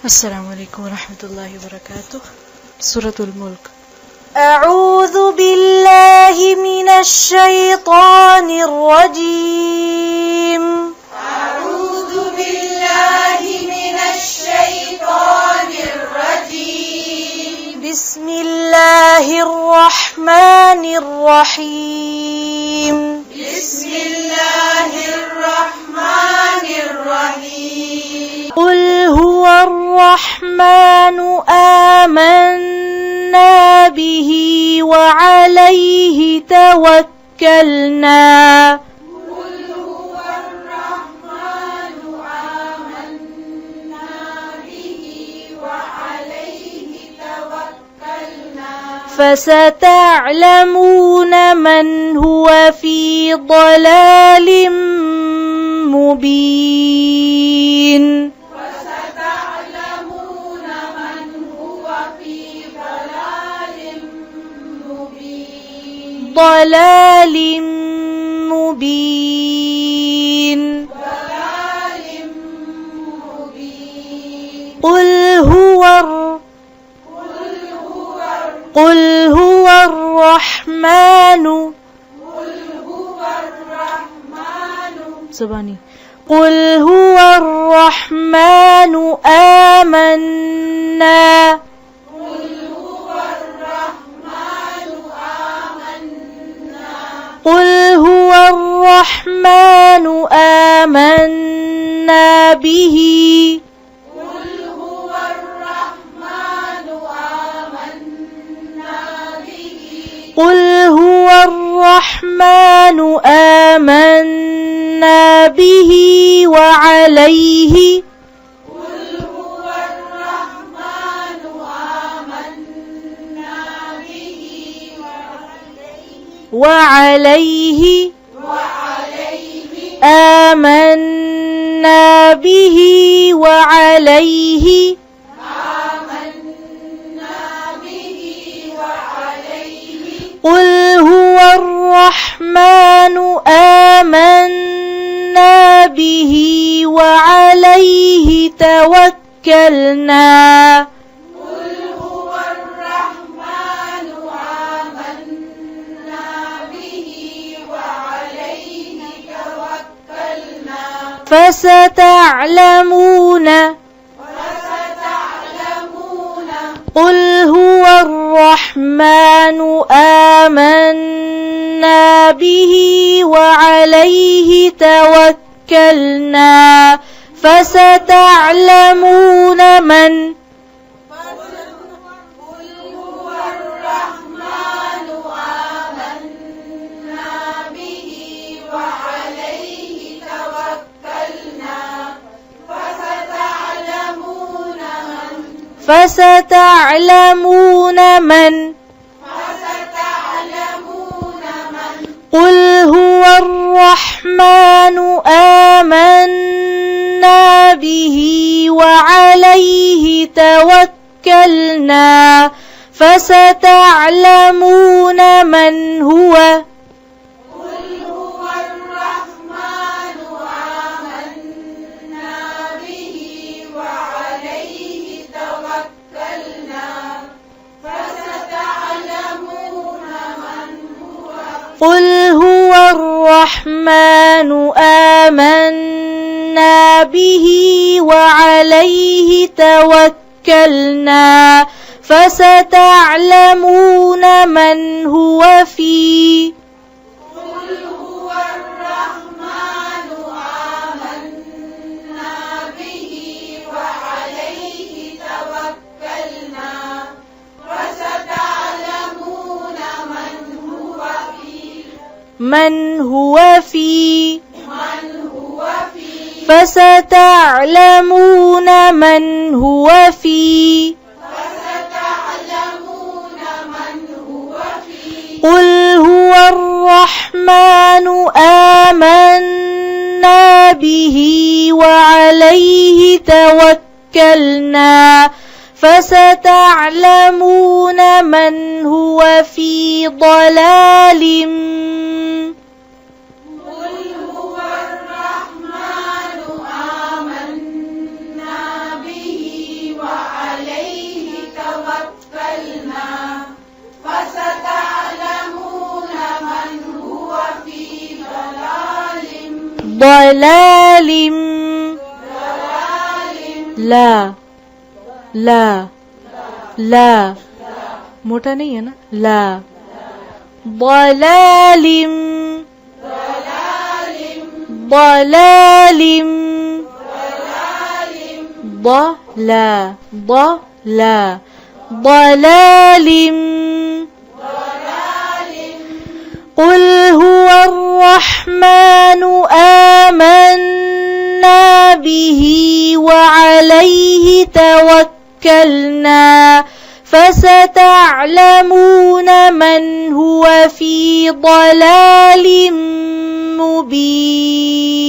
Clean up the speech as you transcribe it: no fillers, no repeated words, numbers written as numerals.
السلام عليكم ورحمة الله وبركاته. سورة الملك. أعوذ بالله من الشيطان الرجيم. أعوذ بالله من الشيطان الرجيم. بسم الله الرحمن الرحيم. بسم الله الرحمن الرحيم. قل هو الرحمن آمنا به وعليه توكلنا. قل هو الرحمن آمنا به وعليه توكلنا. فستعلمون من هو في ضلال مبين. فستعلمون من هو في ضلال مبين. ضلال مبين. ضلال مبين. قل هو الرحمن. زباني. قل هو الرحمن آمنا. قل هو الرحمن آمنا به. قل هو الرحمن آمنا به وعليه آمنا به وعليه قل هو الرحمن آمنا به وعليه توكلنا. فستعلمون. قل هو الرحمن آمنا به وعليه توكلنا. فستعلمون من فستعلمون من قل هو الرحمن آمنا به وعليه توكلنا. فستعلمون من هو قل هو الرحمن آمنا به وعليه توكلنا. فستعلمون من هو في من هو في فستعلمون من هو في قل هو الرحمن آمنا به وعليه توكلنا. فستعلمون من هو في ضلال ضلال لا لا لا मोटा नहीं है ना لا ضلال ضلال ضلا ضلا ضلال قل هو الرحمن آمنا به وعليه توكلنا فستعلمون من هو في ضلال مبين